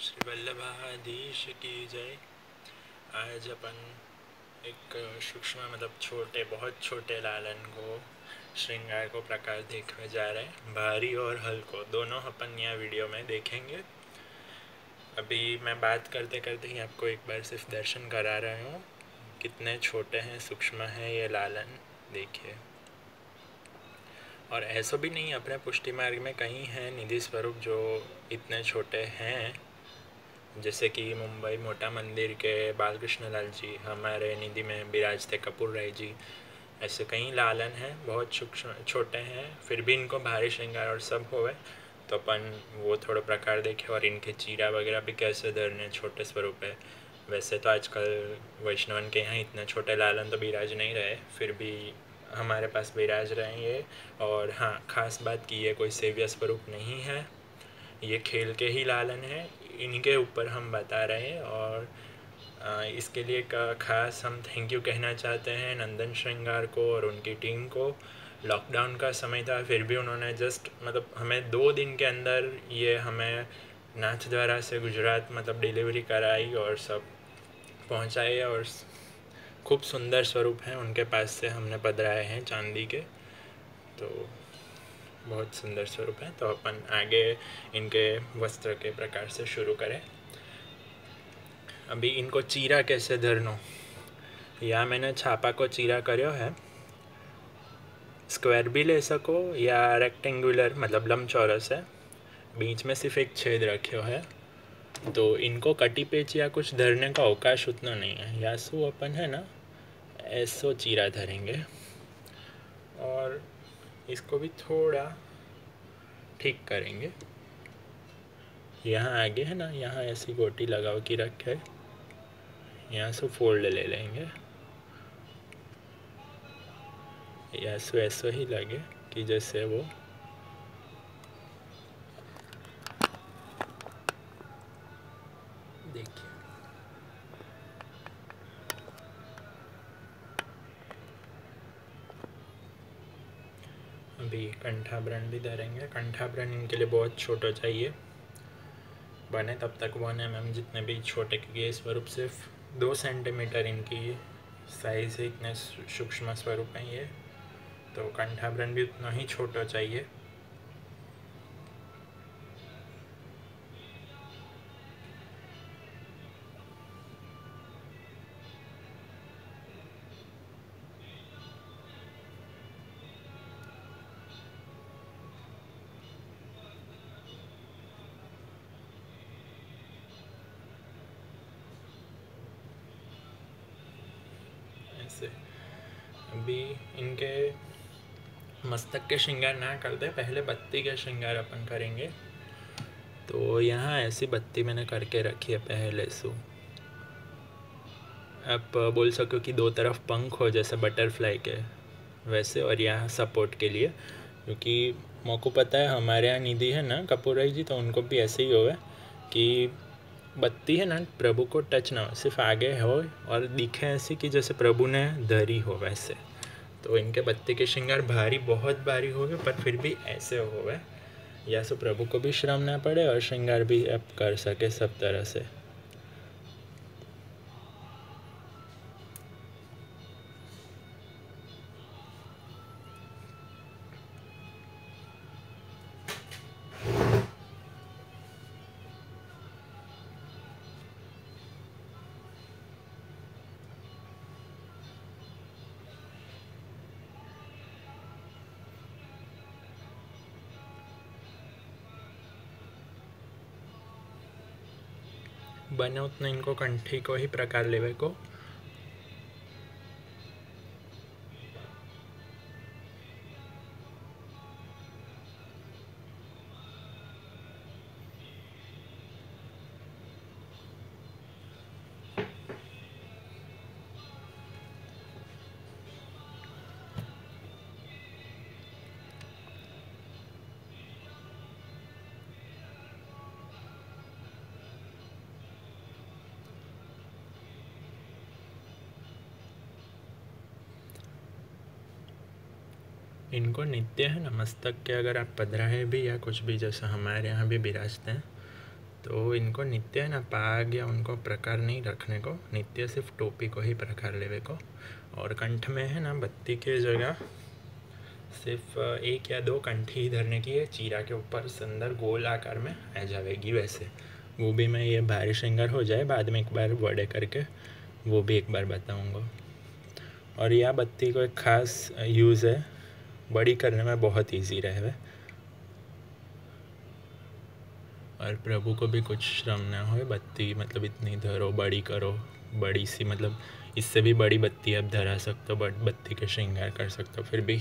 श्री वल्लभाधीश की जय। आज अपन एक सूक्ष्म मतलब छोटे बहुत छोटे लालन को श्रृंगार को प्रकार देखने जा रहे हैं। भारी और हल्को दोनों अपन यहाँ वीडियो में देखेंगे। अभी मैं बात करते करते ही आपको एक बार सिर्फ दर्शन करा रहा हूँ कितने छोटे हैं, सूक्ष्म है ये लालन। देखिए, और ऐसा भी नहीं, अपने पुष्टि मार्ग में कहीं है निधि स्वरूप जो इतने छोटे हैं, जैसे कि मुंबई मोटा मंदिर के बालकृष्ण लाल जी हमारे निधि में विराजते, कपूर राय जी, ऐसे कई लालन हैं बहुत सूक्ष्म छोटे हैं, फिर भी इनको भारी श्रृंगार और सब होवे तो अपन वो थोड़ा प्रकार देखे। और इनके चीरा वगैरह भी कैसे धरने छोटे स्वरूप है। वैसे तो आजकल वैष्णवन के यहाँ इतने छोटे लालन तो विराज नहीं रहे, फिर भी हमारे पास विराज रहे हैं ये। और हाँ, खास बात की ये कोई सेव्य स्वरूप नहीं है, ये खेल के ही लालन है, इनके ऊपर हम बता रहे हैं। और इसके लिए खास हम थैंक यू कहना चाहते हैं नंदन श्रृंगार को और उनकी टीम को। लॉकडाउन का समय था, फिर भी उन्होंने जस्ट मतलब हमें 2 दिन के अंदर ये हमें नाथद्वारा से गुजरात मतलब डिलीवरी कराई और सब पहुंचाए। और खूब सुंदर स्वरूप हैं उनके पास से हमने पधराए हैं चांदी के, तो बहुत सुंदर स्वरूप है। तो अपन आगे इनके वस्त्र के प्रकार से शुरू करें। अभी इनको चीरा कैसे धरनो, या मैंने छापा को चीरा करो है। स्क्वायर भी ले सको या रेक्टेंगुलर मतलब लंबचौरस है, बीच में सिर्फ एक छेद रखो है, तो इनको कटी पेच या कुछ धरने का अवकाश उतना नहीं है। या सो अपन है ना ऐसो चीरा धरेंगे और इसको भी थोड़ा ठीक करेंगे। यहाँ आगे है ना, यहाँ ऐसी गोटी लगाओ कि रखे, यहाँ से फोल्ड ले लेंगे, ऐसो ऐसो ही लगे कि जैसे वो देखिए। अभी कंठाभरण भी धरेंगे। कंठाभरण इनके लिए बहुत छोटा चाहिए, बने तब तक 1 mm जितने भी छोटे, क्योंकि ये स्वरूप सिर्फ 2 सेंटीमीटर इनकी साइज़ है, इतने सूक्ष्म स्वरूप हैं ये, तो कंठाभरण भी उतना ही छोटा चाहिए। ऐसे अभी इनके मस्तक के श्रृंगार ना करते, पहले बत्ती के श्रृंगार अपन करेंगे। तो यहाँ ऐसी बत्ती मैंने करके रखी है पहले से। आप बोल सको कि 2 तरफ पंख हो जैसे बटरफ्लाई के वैसे, और यहाँ सपोर्ट के लिए, क्योंकि मोको पता है हमारे यहाँ निधि है ना कपूर राय जी, तो उनको भी ऐसे ही होगा कि बत्ती है ना प्रभु को टच ना हो, सिर्फ आगे हो और दिखे ऐसे कि जैसे प्रभु ने धरी हो वैसे। तो इनके बत्ती के श्रृंगार भारी बहुत भारी हो गए, पर फिर भी ऐसे हो गए, या सो प्रभु को भी श्रम ना पड़े और श्रृंगार भी आप कर सके सब तरह से। बने उतना इनको कंठी को ही प्रकार लेवे को। इनको नित्य है ना मस्तक के अगर आप पधराए भी या कुछ भी, जैसे हमारे यहाँ भी विराजते हैं, तो इनको नित्य है ना पाग या उनको प्रकार नहीं रखने को, नित्य सिर्फ टोपी को ही प्रकार लेवे को। और कंठ में है ना बत्ती के जगह सिर्फ एक या दो कंठी ही धरने की है, चीरा के ऊपर सुंदर गोल आकार में आ जाएगी वैसे। वो भी मैं ये भारी श्रृंगार हो जाए बाद में एक बार बड़े करके वो भी एक बार बताऊंगा। और यह बत्ती को एक ख़ास यूज़ है, बड़ी करने में बहुत इजी रहे और प्रभु को भी कुछ श्रम ना हो। बत्ती मतलब इतनी धरो, बड़ी करो, बड़ी सी मतलब इससे भी बड़ी बत्ती आप धरा सकते हो, बट बत्ती के श्रृंगार कर सकते हो फिर भी।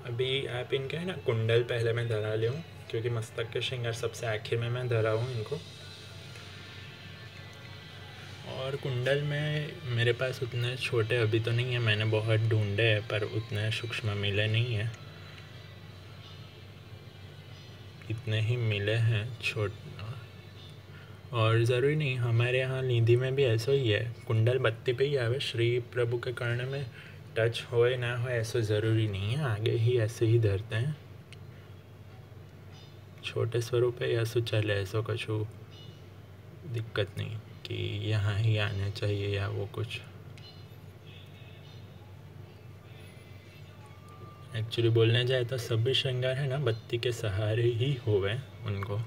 अभी आप इनके है ना कुंडल पहले मैं धरा ले हूँ, क्योंकि मस्तक के श्रृंगार सबसे आखिर में मैं धरा हूँ इनको। और कुंडल में मेरे पास उतने छोटे अभी तो नहीं है, मैंने बहुत ढूंढे हैं पर उतने सूक्ष्म मिले नहीं हैं, इतने ही मिले हैं छोट। और ज़रूरी नहीं, हमारे यहाँ निधि में भी ऐसा ही है, कुंडल बत्ती पे ही आवे, श्री प्रभु के कर्ण में टच होए ना हो ऐसा ज़रूरी नहीं है, आगे ही ऐसे ही धरते हैं। छोटे स्वरूप है ऐसा चले, ऐसा कुछ दिक्कत नहीं कि यहाँ ही आना चाहिए या वो कुछ। एक्चुअली बोलने जाए तो सभी श्रृंगार है ना बत्ती के सहारे ही होवे उनको।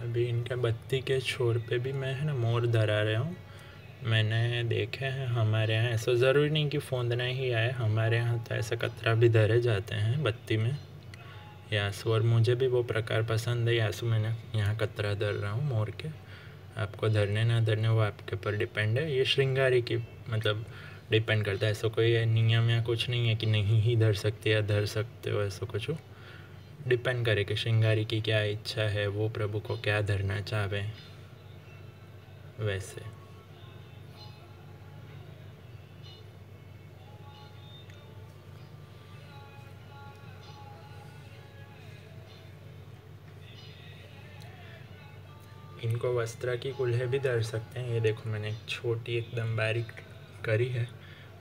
अभी इनका बत्ती के छोर पे भी मैं है ना मोर धरा रहा हूँ। मैंने देखे हैं हमारे यहाँ, ऐसा ज़रूरी नहीं कि फोंदना ही आए, हमारे यहाँ तो ऐसा कतरा भी धरे जाते हैं बत्ती में यासु, और मुझे भी वो प्रकार पसंद है यासु। मैंने यहाँ कतरा धर रहा हूँ मोर के, आपको धरने ना धरने वो आपके ऊपर डिपेंड है। ये श्रृंगारी की मतलब डिपेंड करता है, ऐसा कोई नियम या कुछ नहीं है कि नहीं ही धर सकते या धर सकते हो, ऐसा कुछ डिपेंड करे कि श्रृंगारी की क्या इच्छा है, वो प्रभु को क्या धरना चाहे वैसे। इनको वस्त्र की कुल्हे भी धर सकते हैं। ये देखो मैंने एक छोटी एकदम बारीक करी है,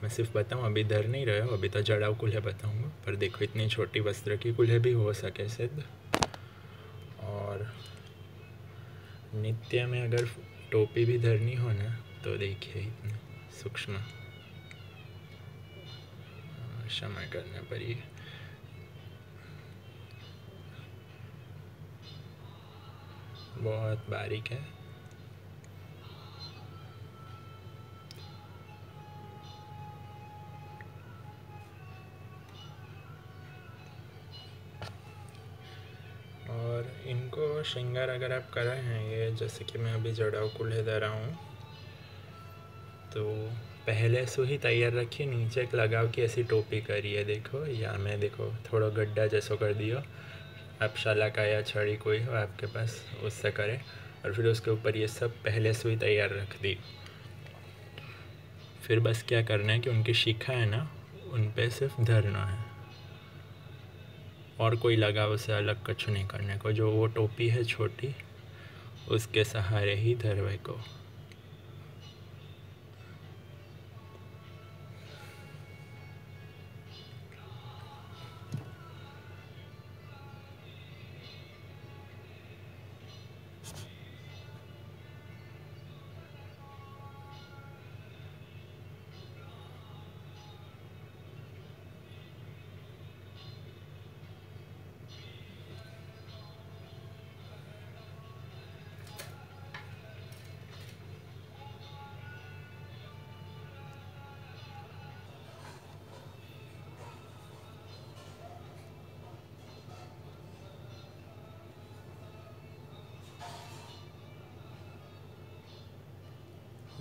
मैं सिर्फ बताऊँ अभी धर नहीं रहे हो, अभी तो जड़ाऊ कुल्हे बताऊँगा, पर देखो इतनी छोटी वस्त्र की कुल्हे भी हो सके सिद्ध। और नित्य में अगर टोपी भी धरनी हो ना तो देखिए इतने सूक्ष्म, क्षमा करना पड़ी, बहुत बारीक है। और इनको श्रृंगार अगर आप कराए हैं, ये जैसे कि मैं अभी जड़ाऊ कुल्हे दे रहा हूँ, तो पहले से ही तैयार रखिए। नीचे एक लगाव की ऐसी टोपी करिए, देखो या मैं देखो थोड़ा गड्ढा जैसा कर दियो, आप शाला का या छड़ी कोई हो आपके पास उससे करें, और फिर उसके ऊपर ये सब पहले से ही तैयार रख दी। फिर बस क्या करना है कि उनकी शिखा है ना उन पे सिर्फ धरना है, और कोई लगाव से अलग कुछ नहीं करने को। जो वो टोपी है छोटी उसके सहारे ही धरवे को।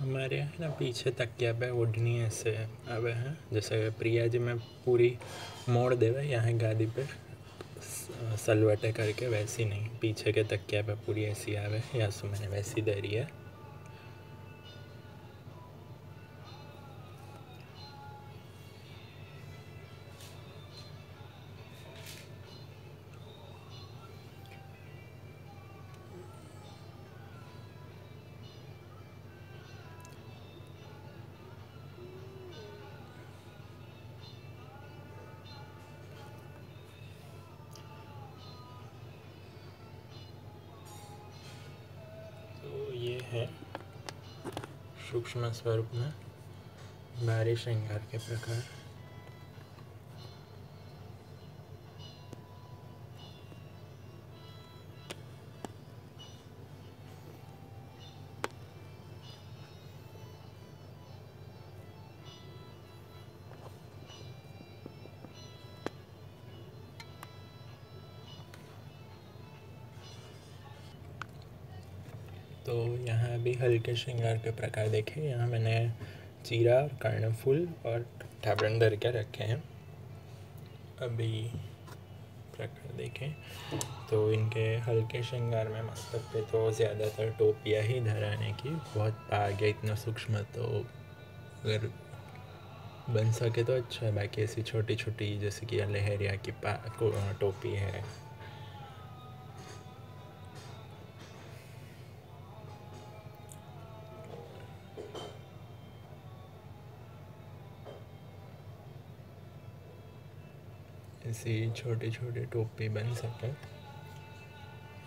हमारे यहाँ ना पीछे तकिया पे ओढ़नी ऐसे आवे हैं, जैसे प्रिया जी में पूरी मोड़ देवे यहाँ गादी पे सलवटे करके, वैसी नहीं, पीछे के तकिया पे पूरी ऐसी आवे, या सो मैंने वैसी दे रही है। तो ये है सूक्ष्म स्वरूप में बाहरी श्रृंगार के प्रकार। तो यहाँ अभी हल्के श्रृंगार के प्रकार देखे। यहाँ मैंने चीरा, कर्णफूल और ठाबरन धर के रखे हैं। अभी प्रकार देखें तो इनके हल्के श्रृंगार में मतलब पे तो ज़्यादातर टोपियाँ ही धराने की, बहुत आ गया इतना सूक्ष्म, तो अगर बन सके तो अच्छा है। बाकी ऐसी छोटी छोटी जैसे कि लहरिया की टोपी है। ऐसी छोटी छोटी टोपी बन सके,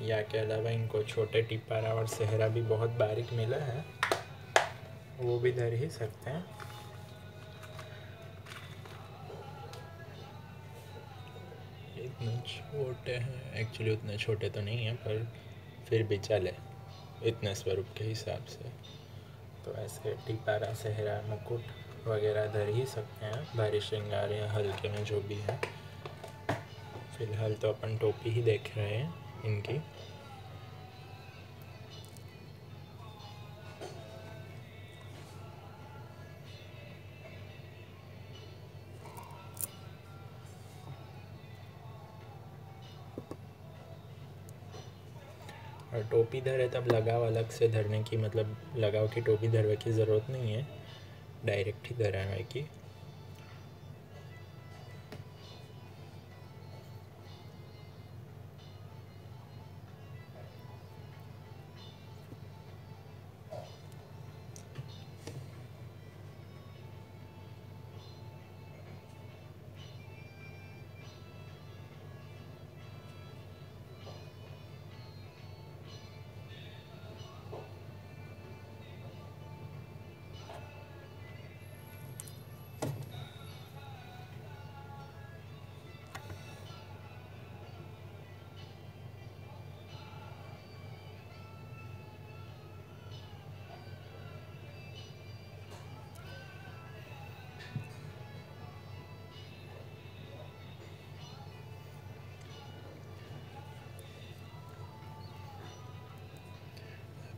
या के अलावा इनको छोटे टिपारा और सेहरा भी बहुत बारीक मिला है, वो भी धर ही सकते हैं। इतने छोटे हैं, एक्चुअली उतने छोटे तो नहीं हैं, पर फिर भी चले इतने स्वरूप के हिसाब से। तो ऐसे टिपारा, सेहरा, मुकुट वगैरह धर ही सकते हैं भारी श्रृंगार या हल्के में जो भी है। फिलहाल तो अपन टोपी ही देख रहे हैं इनकी। और टोपी धरे तब लगाव अलग से धरने की, मतलब लगाव की टोपी धरने की ज़रूरत नहीं है, डायरेक्ट ही धराने की।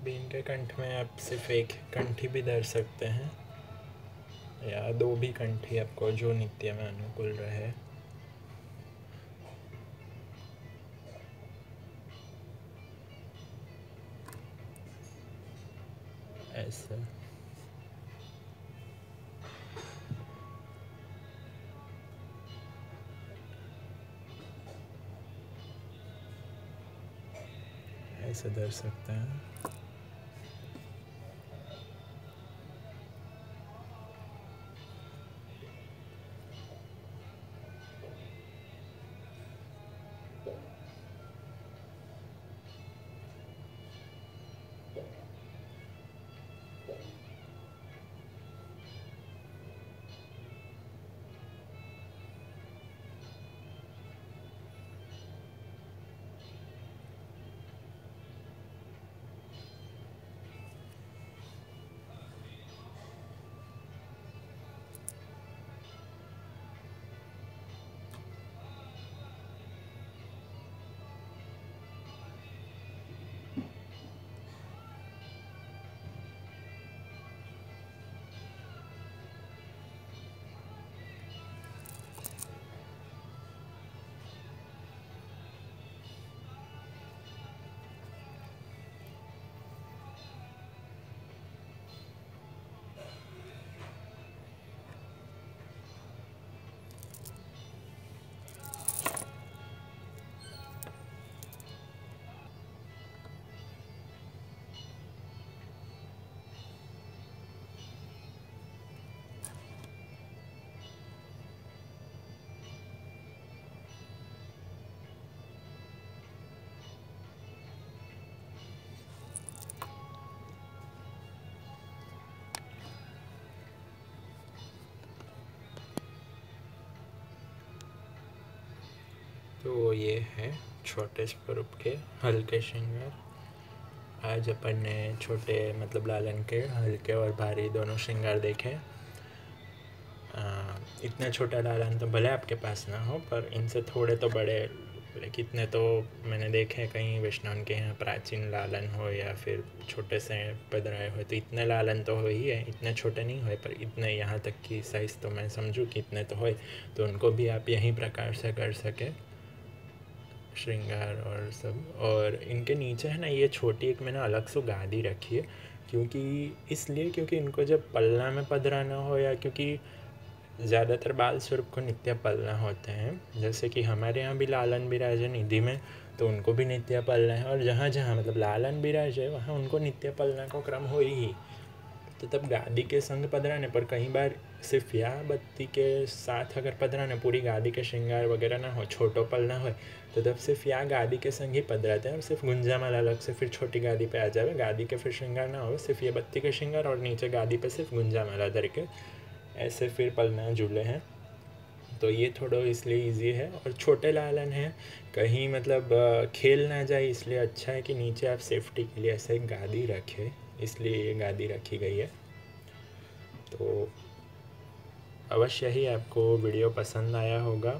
अभी इनके कंठ में आप सिर्फ एक कंठी भी धर सकते हैं, या दो भी कंठी, आपको जो नित्य में अनुकूल रहे। ऐसे ऐसे धर सकते हैं। तो ये है छोटे स्वरूप के हल्के श्रृंगार। आज अपन ने छोटे मतलब लालन के हल्के और भारी दोनों श्रृंगार देखे। इतना छोटा लालन तो भले आपके पास ना हो, पर इनसे थोड़े तो बड़े, लेकिन इतने तो मैंने देखे कहीं वैष्णव के यहाँ प्राचीन लालन हो या फिर छोटे से पधराए हो, तो इतने लालन तो हो ही है। इतने छोटे नहीं हो, पर इतने यहाँ तक की साइज़ तो मैं समझूँ कि इतने तो हो, तो उनको भी आप यही प्रकार से कर सके श्रृंगार और सब। और इनके नीचे है ना, ये छोटी एक मैंने अलग से गादी रखी है, क्योंकि इनको जब पलना में पधराना हो, या क्योंकि ज़्यादातर बाल स्वरूप को नित्य पलना होते हैं, जैसे कि हमारे यहाँ भी लालन बिराज है निधि में, तो उनको भी नित्य पलना है। और जहाँ जहाँ मतलब लालन बिराज है वहाँ उनको नित्य पलना को क्रम हो ही, तो तब गादी के संग पधराने पर कई बार सिर्फ या बत्ती के साथ अगर पधराने, पूरी गादी के श्रृंगार वगैरह ना हो, छोटो पल ना हो, तो तब सिर्फ या गादी के संग ही पधराते हैं। सिर्फ गुंजामाला अलग से फिर छोटी गादी पे आ जाए, गादी के फिर श्रृंगार ना हो, सिर्फ ये बत्ती के श्रृंगार और नीचे गादी पे सिर्फ गुंजामाला धर के ऐसे फिर पलना झूले हैं। तो ये थोड़ा इसलिए इजी है। और छोटे लालन हैं, कहीं मतलब खेल ना जाए, इसलिए अच्छा है कि नीचे आप सेफ्टी के लिए ऐसे एक गादी रखें, इसलिए ये गादी रखी गई है। तो अवश्य ही आपको वीडियो पसंद आया होगा,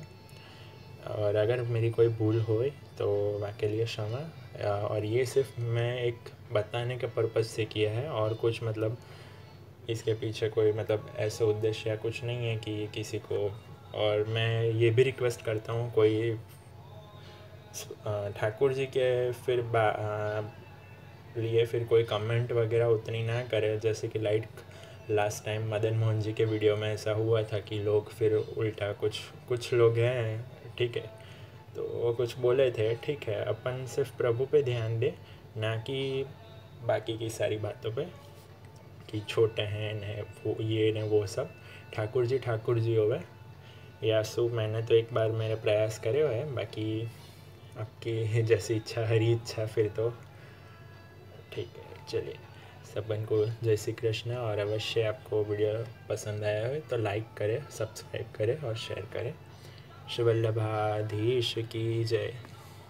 और अगर मेरी कोई भूल हो तो वाके लिए क्षमा। और ये सिर्फ मैं एक बताने के पर्पज़ से किया है, और कुछ मतलब इसके पीछे कोई मतलब ऐसा उद्देश्य या कुछ नहीं है कि किसी को। और मैं ये भी रिक्वेस्ट करता हूँ, कोई ठाकुर जी के फिर लिए फिर कोई कमेंट वगैरह उतनी ना करे, जैसे कि लास्ट टाइम मदन मोहन जी के वीडियो में ऐसा हुआ था कि लोग फिर उल्टा कुछ लोग हैं, ठीक है, तो वो कुछ बोले थे। ठीक है, अपन सिर्फ प्रभु पे ध्यान दे, ना कि बाकी की सारी बातों पे कि छोटे हैं न वो ये न वो सब। ठाकुर जी होवे यासु। मैंने तो एक बार मेरे प्रयास करे हुए हैं, बाकी आपकी जैसी इच्छा, हरी इच्छा फिर तो ठीक है। चलिए, सबन को जय श्री कृष्ण। और अवश्य आपको वीडियो पसंद आया हो तो लाइक करें, सब्सक्राइब करें और शेयर करें। श्री वल्लभाधीश की जय।